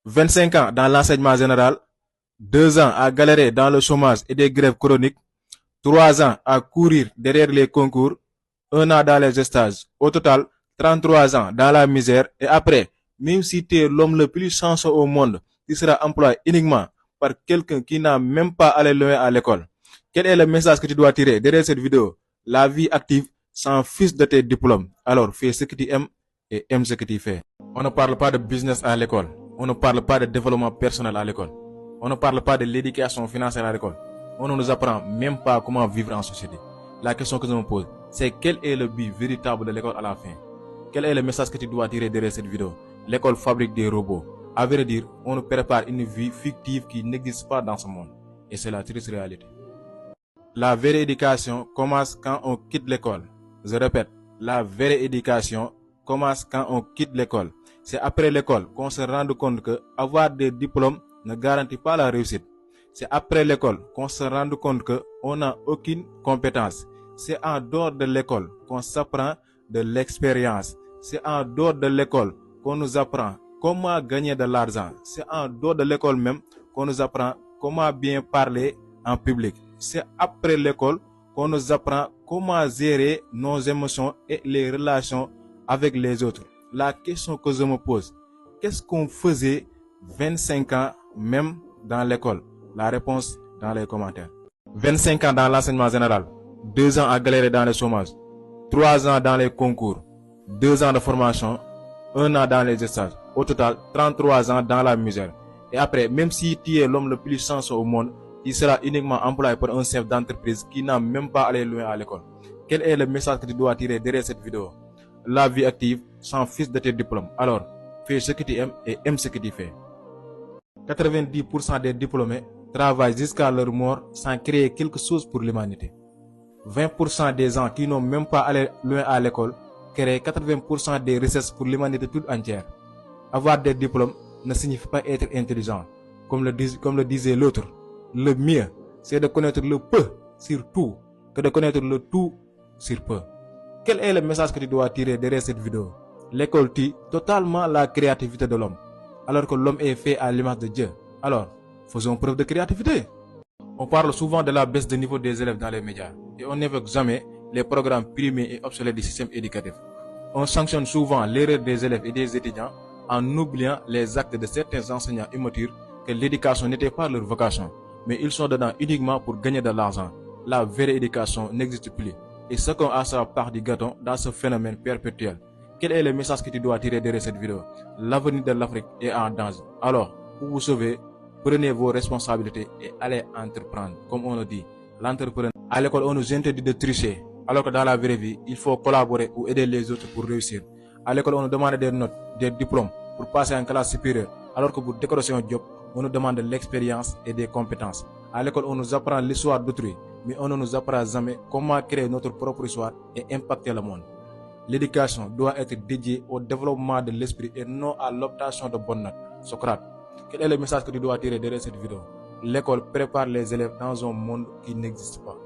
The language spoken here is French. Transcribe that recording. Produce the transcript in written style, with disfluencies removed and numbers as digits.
25 ans dans l'enseignement général, 2 ans à galérer dans le chômage et des grèves chroniques, 3 ans à courir derrière les concours, 1 an dans les stages. Au total, 33 ans dans la misère. Et après, même si tu es l'homme le plus chanceux au monde, tu seras employé uniquement par quelqu'un qui n'a même pas allé loin à l'école. Quel est le message que tu dois tirer derrière cette vidéo? La vie active s'en fiche de tes diplômes. Alors fais ce que tu aimes et aime ce que tu fais. On ne parle pas de business à l'école. On ne parle pas de développement personnel à l'école. On ne parle pas de l'éducation financière à l'école. On ne nous apprend même pas comment vivre en société. La question que je me pose, c'est quel est le but véritable de l'école à la fin? Quel est le message que tu dois tirer derrière cette vidéo? L'école fabrique des robots. À vrai dire, on nous prépare une vie fictive qui n'existe pas dans ce monde. Et c'est la triste réalité. La vraie éducation commence quand on quitte l'école. Je répète, la vraie éducation commence quand on quitte l'école. C'est après l'école qu'on se rend compte que avoir des diplômes ne garantit pas la réussite. C'est après l'école qu'on se rend compte qu'on n'a aucune compétence. C'est en dehors de l'école qu'on s'apprend de l'expérience. C'est en dehors de l'école qu'on nous apprend comment gagner de l'argent. C'est en dehors de l'école même qu'on nous apprend comment bien parler en public. C'est après l'école qu'on nous apprend comment gérer nos émotions et les relations avec les autres. La question que je me pose, qu'est-ce qu'on faisait 25 ans même dans l'école? La réponse dans les commentaires. 25 ans dans l'enseignement général, 2 ans à galérer dans le chômage, 3 ans dans les concours, 2 ans de formation, 1 an dans les stages. Au total, 33 ans dans la misère. Et après, même si tu es l'homme le plus chanceux au monde, il sera uniquement employé par un chef d'entreprise qui n'a même pas allé loin à l'école. Quel est le message que tu dois tirer derrière cette vidéo? La vie active s'en fiche de tes diplômes. Alors, fais ce que tu aimes et aime ce que tu fais. 90% des diplômés travaillent jusqu'à leur mort sans créer quelque chose pour l'humanité. 20% des gens qui n'ont même pas allé loin à l'école créent 80% des richesses pour l'humanité toute entière. Avoir des diplômes ne signifie pas être intelligent. Comme le disait l'autre, le mieux, c'est de connaître le peu sur tout que de connaître le tout sur peu. Quel est le message que tu dois tirer derrière cette vidéo? L'école tue totalement la créativité de l'homme, alors que l'homme est fait à l'image de Dieu. Alors, faisons preuve de créativité. On parle souvent de la baisse de niveau des élèves dans les médias et on n'évoque jamais les programmes primés et obsolètes du système éducatif. On sanctionne souvent l'erreur des élèves et des étudiants en oubliant les actes de certains enseignants immatures que l'éducation n'était pas leur vocation, mais ils sont dedans uniquement pour gagner de l'argent. La vraie éducation n'existe plus et chacun a sa part du gâteau dans ce phénomène perpétuel. Quel est le message que tu dois tirer derrière cette vidéo? L'avenir de l'Afrique est en danger. Alors, pour vous sauver, prenez vos responsabilités et allez entreprendre. Comme on le dit, l'entrepreneur. À l'école, on nous interdit de tricher, alors que dans la vraie vie, il faut collaborer ou aider les autres pour réussir. À l'école, on nous demande des notes, des diplômes pour passer en classe supérieure, alors que pour décrocher un job, on nous demande de l'expérience et des compétences. À l'école, on nous apprend l'histoire d'autrui, mais on ne nous apprend jamais comment créer notre propre histoire et impacter le monde. L'éducation doit être dédiée au développement de l'esprit et non à l'obtention de bonnes notes. Socrate, quel est le message que tu dois tirer derrière cette vidéo? L'école prépare les élèves dans un monde qui n'existe pas.